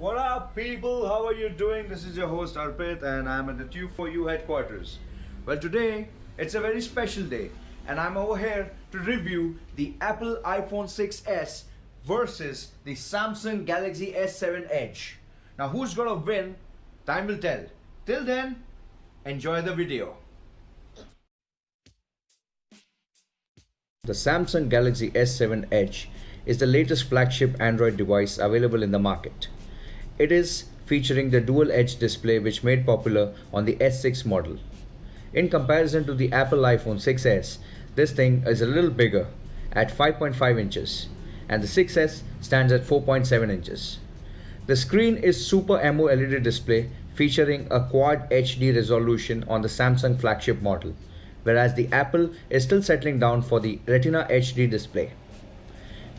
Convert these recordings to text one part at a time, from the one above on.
What up, people? How are you doing? This is your host Arpit, and I'm at the Tube4U headquarters. Well, today it's a very special day, and I'm over here to review the Apple iPhone 6s versus the Samsung Galaxy S7 Edge. Now, who's gonna win? Time will tell. Till then, enjoy the video. The Samsung Galaxy S7 Edge is the latest flagship Android device available in the market. It is featuring the dual edge display which made popular on the S6 model. In comparison to the Apple iPhone 6s, this thing is a little bigger at 5.5 inches and the 6s stands at 4.7 inches. The screen is Super AMOLED display featuring a Quad HD resolution on the Samsung flagship model, whereas the Apple is still settling down for the Retina HD display.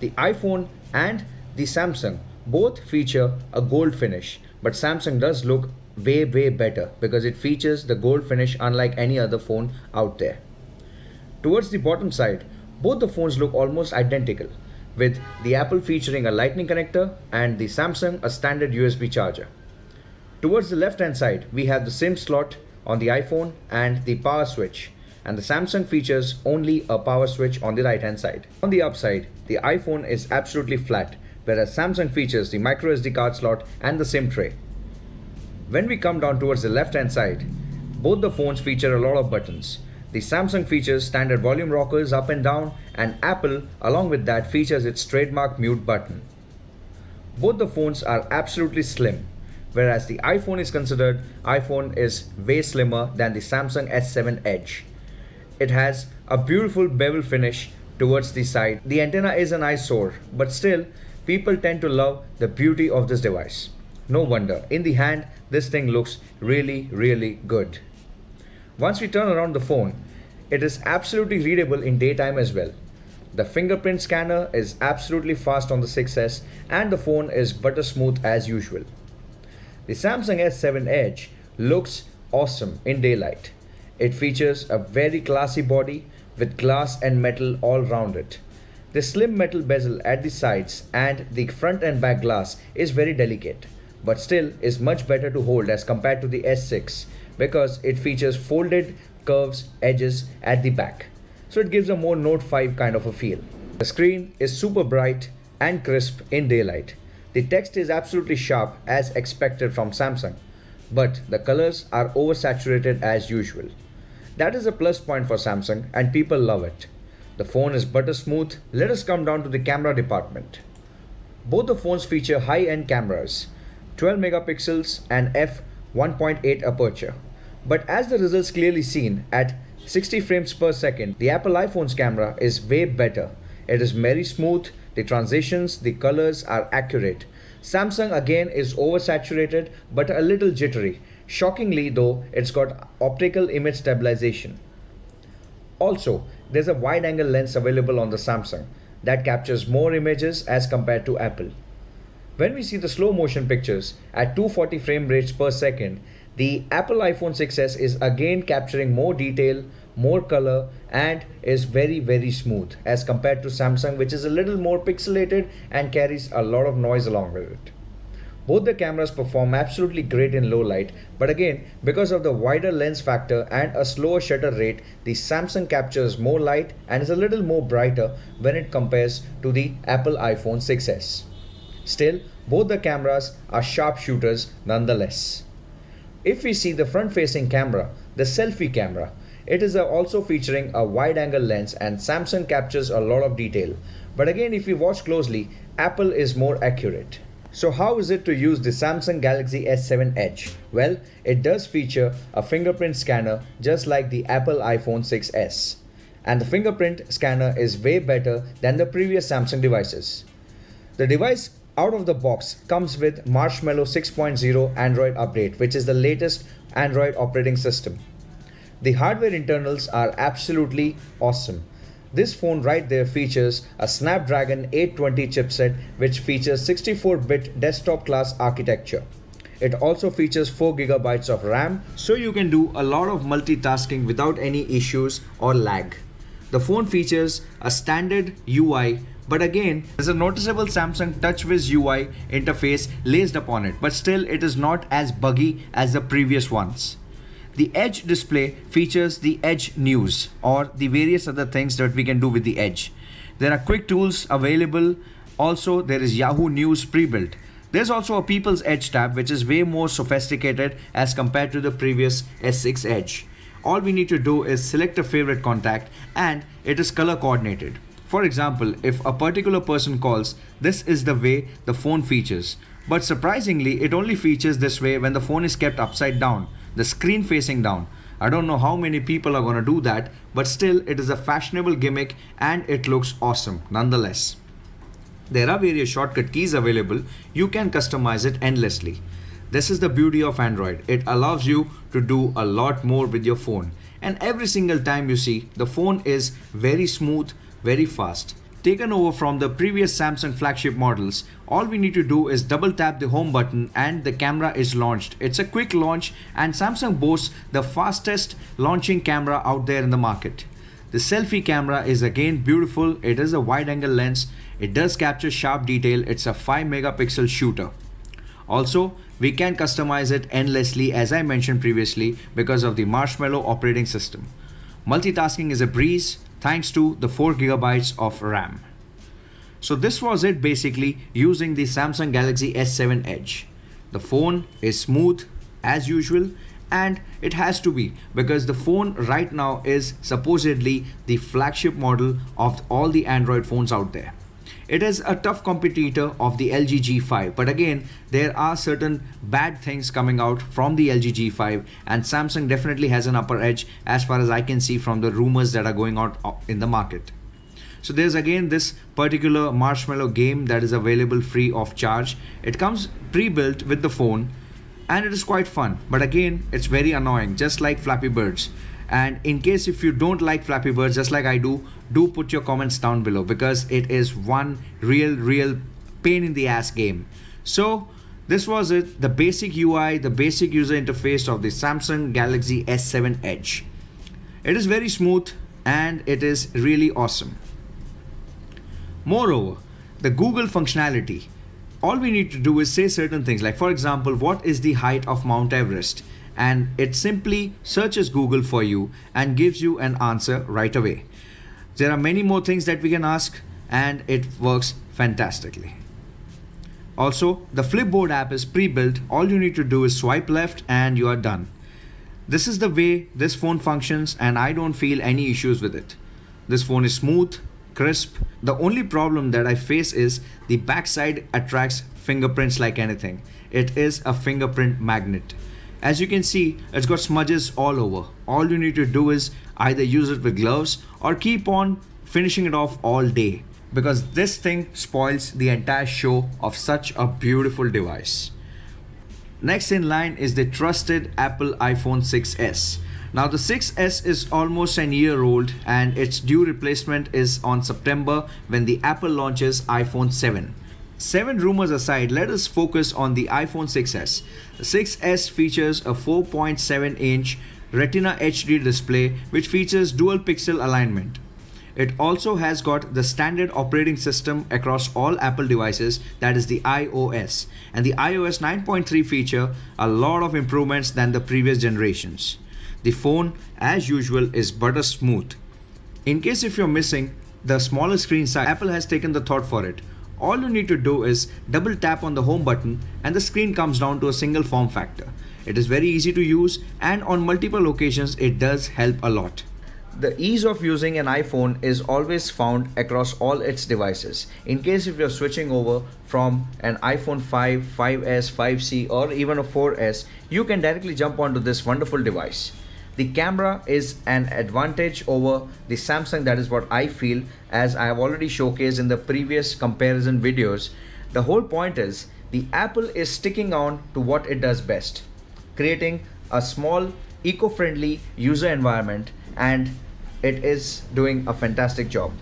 The iPhone and the Samsung both feature a gold finish, but Samsung does look way better because it features the gold finish unlike any other phone out there. Towards the bottom side, both the phones look almost identical, with the Apple featuring a lightning connector and the Samsung a standard USB charger. Towards the left hand side, we have the SIM slot on the iPhone and the power switch, and the Samsung features only a power switch on the right hand side. On the upside, the iPhone is absolutely flat, whereas Samsung features the micro SD card slot and the SIM tray. When we come down towards the left hand side, both the phones feature a lot of buttons. The Samsung features standard volume rockers up and down, and Apple along with that features its trademark mute button. Both the phones are absolutely slim, whereas the iPhone is way slimmer than the Samsung S7 Edge. It has a beautiful bevel finish towards the side. The antenna is an eyesore, but still, people tend to love the beauty of this device. No wonder, in the hand, this thing looks really good. Once we turn around the phone, it is absolutely readable in daytime as well. The fingerprint scanner is absolutely fast on the 6s, and the phone is butter smooth as usual. The Samsung S7 Edge looks awesome in daylight. It features a very classy body with glass and metal all round it. The slim metal bezel at the sides and the front and back glass is very delicate, but still is much better to hold as compared to the S6 because it features folded curves edges at the back. So it gives a more Note 5 kind of a feel. The screen is super bright and crisp in daylight. The text is absolutely sharp as expected from Samsung, but the colors are oversaturated as usual. That is a plus point for Samsung and people love it. The phone is butter smooth. Let us come down to the camera department. Both the phones feature high-end cameras, 12 megapixels and f1.8 aperture. But as the results clearly seen at 60 frames per second, the Apple iPhone's camera is way better. It is very smooth, the transitions, the colors are accurate. Samsung again is oversaturated but a little jittery. Shockingly though, it's got optical image stabilization. Also, there's a wide angle lens available on the Samsung that captures more images as compared to Apple. When we see the slow motion pictures at 240 frame rates per second, the Apple iPhone 6s is again capturing more detail, more color, and is very smooth as compared to Samsung, which is a little more pixelated and carries a lot of noise along with it. Both the cameras perform absolutely great in low light, but again, because of the wider lens factor and a slower shutter rate, the Samsung captures more light and is a little more brighter when it compares to the Apple iPhone 6s. Still, both the cameras are sharpshooters nonetheless. If we see the front-facing camera, the selfie camera, it is also featuring a wide-angle lens and Samsung captures a lot of detail. But again, if we watch closely, Apple is more accurate. So how is it to use the Samsung Galaxy S7 Edge? Well, it does feature a fingerprint scanner just like the Apple iPhone 6s. And the fingerprint scanner is way better than the previous Samsung devices. The device out of the box comes with Marshmallow 6.0 Android update, which is the latest Android operating system. The hardware internals are absolutely awesome. This phone right there features a Snapdragon 820 chipset which features 64-bit desktop class architecture. It also features 4 GB of RAM, so you can do a lot of multitasking without any issues or lag. The phone features a standard UI But again, there's a noticeable Samsung TouchWiz UI interface laced upon it, but still it is not as buggy as the previous ones. The Edge display features the Edge News or the various other things that we can do with the Edge. There are quick tools available. Also, there is Yahoo News pre-built. There's also a People's Edge tab, which is way more sophisticated as compared to the previous S6 Edge. All we need to do is select a favorite contact and it is color coordinated. For example, if a particular person calls, this is the way the phone features. But surprisingly, it only features this way when the phone is kept upside down, the screen facing down. I don't know how many people are going to do that, but still it is a fashionable gimmick and it looks awesome nonetheless. There are various shortcut keys available. You can customize it endlessly. This is the beauty of Android. It allows you to do a lot more with your phone. And every single time you see, the phone is very smooth, very fast. Taken over from the previous Samsung flagship models, all we need to do is double tap the home button and the camera is launched. It's a quick launch and Samsung boasts the fastest launching camera out there in the market. The selfie camera is again beautiful. It is a wide angle lens. It does capture sharp detail. It's a 5 megapixel shooter. Also, we can customize it endlessly as I mentioned previously because of the Marshmallow operating system. Multitasking is a breeze thanks to the 4 gigabytes of RAM. So this was it basically using the Samsung Galaxy S7 Edge. The phone is smooth as usual and it has to be because the phone right now is supposedly the flagship model of all the Android phones out there. It is a tough competitor of the LG G5, but again, there are certain bad things coming out from the LG G5 and Samsung definitely has an upper edge as far as I can see from the rumors that are going out in the market. So there's again this particular Marshmallow game that is available free of charge. It comes pre-built with the phone and it is quite fun, but again, it's very annoying, just like Flappy Birds. And in case if you don't like Flappy Birds just like I do put your comments down below because it is one real pain in the ass game. So this was it, the basic UI, the basic user interface of the Samsung Galaxy S7 Edge. It is very smooth and it is really awesome. Moreover, the Google functionality. All we need to do is say certain things like, for example, what is the height of Mount Everest? And it simply searches Google for you and gives you an answer right away. There are many more things that we can ask and it works fantastically. Also, the Flipboard app is pre-built. All you need to do is swipe left and you are done. This is the way this phone functions and I don't feel any issues with it. This phone is smooth, crisp. The only problem that I face is the backside attracts fingerprints like anything. It is a fingerprint magnet. As you can see, it's got smudges all over. All you need to do is either use it with gloves or keep on finishing it off all day because this thing spoils the entire show of such a beautiful device. Next in line is the trusted Apple iPhone 6s. Now the 6s is almost an year old and its due replacement is on September when the Apple launches iPhone 7. 7 rumors aside, let us focus on the iPhone 6s. The 6s features a 4.7-inch Retina HD display which features dual pixel alignment. It also has got the standard operating system across all Apple devices, that is the iOS, and the iOS 9.3 feature a lot of improvements than the previous generations. The phone as usual is butter smooth. In case if you're missing the smaller screen size, Apple has taken the thought for it. All you need to do is double tap on the home button and the screen comes down to a single form factor. It is very easy to use and on multiple occasions it does help a lot. The ease of using an iPhone is always found across all its devices. In case if you're switching over from an iPhone 5, 5s, 5C or even a 4S, you can directly jump onto this wonderful device. The camera is an advantage over the Samsung, that is what I feel, as I have already showcased in the previous comparison videos. The whole point is the Apple is sticking on to what it does best, creating a small eco-friendly user environment, and it is doing a fantastic job.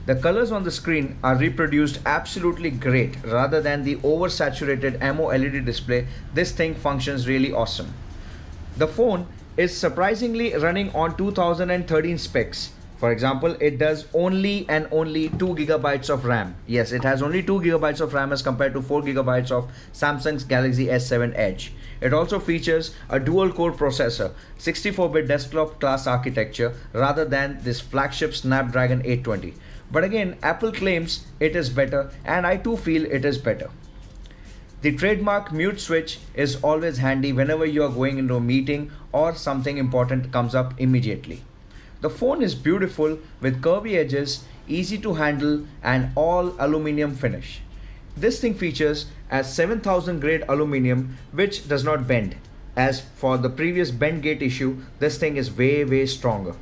The colors on the screen are reproduced absolutely great rather than the oversaturated MOLED display. This thing functions really awesome. The phone is surprisingly running on 2013 specs. For example, it does only and only 2 gigabytes of RAM. Yes, it has only 2 gigabytes of RAM as compared to 4 gigabytes of Samsung's Galaxy S7 Edge. It also features a dual core processor, 64-bit desktop class architecture rather than this flagship Snapdragon 820. But again, Apple claims it is better, and I too feel it is better. The trademark mute switch is always handy whenever you are going into a meeting or something important comes up immediately. The phone is beautiful with curvy edges, easy to handle, and all aluminum finish. This thing features as 7000 grade aluminum which does not bend. As for the previous bend gate issue, this thing is way stronger.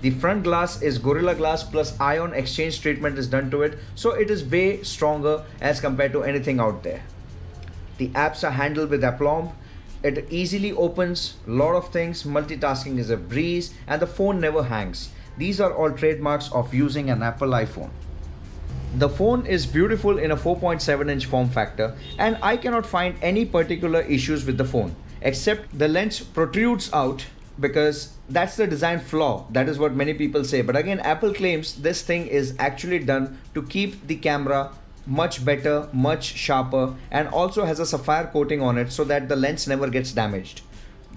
The front glass is Gorilla Glass plus ion exchange treatment is done to it, so it is way stronger as compared to anything out there. The apps are handled with aplomb. It easily opens a lot of things, multitasking is a breeze, and the phone never hangs. These are all trademarks of using an Apple iPhone. The phone is beautiful in a 4.7-inch form factor, and I cannot find any particular issues with the phone, except the lens protrudes out because that's the design flaw. That is what many people say. But again, Apple claims this thing is actually done to keep the camera much better, much sharper, and also has a sapphire coating on it so that the lens never gets damaged.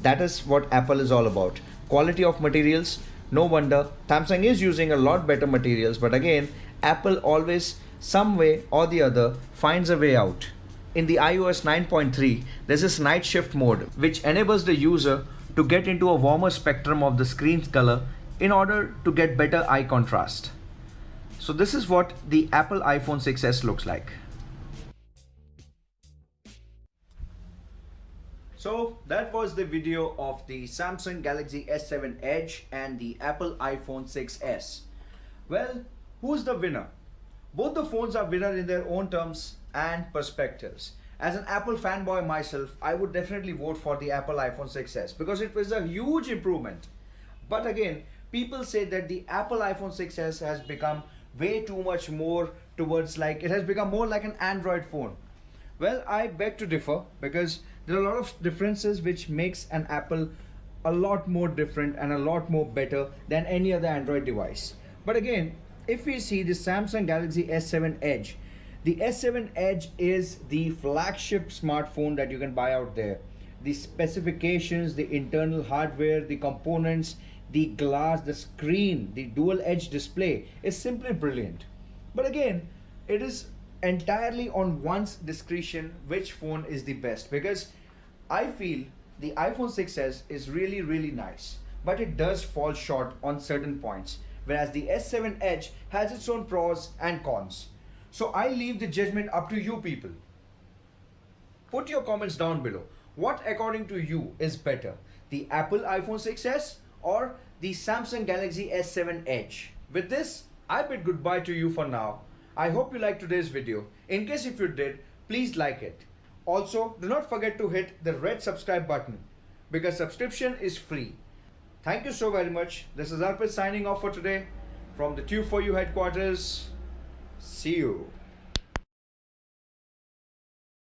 That is what Apple is all about. Quality of materials, no wonder. Samsung is using a lot better materials, but again, Apple always, some way or the other, finds a way out. In the iOS 9.3, there's this night shift mode, which enables the user to get into a warmer spectrum of the screen's color in order to get better eye contrast. So this is what the Apple iPhone 6s looks like. So that was the video of the Samsung Galaxy S7 Edge and the Apple iPhone 6s. Well, who's the winner? Both the phones are winner in their own terms and perspectives. As an Apple fanboy myself, I would definitely vote for the Apple iPhone 6s because it was a huge improvement. But again, people say that the Apple iPhone 6s has become way too much more towards like, it has become more like an Android phone. Well, I beg to differ because there are a lot of differences which makes an Apple a lot more different and a lot more better than any other Android device. But again, if we see the Samsung Galaxy S7 Edge, the S7 Edge is the flagship smartphone that you can buy out there. The specifications, the internal hardware, the components, the glass, the screen, the dual edge display is simply brilliant. But again, it is entirely on one's discretion which phone is the best, because I feel the iPhone 6s is really nice, but it does fall short on certain points, whereas the S7 Edge has its own pros and cons. So I leave the judgment up to you people. Put your comments down below. What according to you is better, the Apple iPhone 6s or the Samsung Galaxy S7 Edge? With this, I bid goodbye to you for now. I hope you liked today's video. In case if you did, please like it. Also, do not forget to hit the red subscribe button because subscription is free. Thank you so very much. This is Arpit signing off for today from the Tube4U headquarters. See you.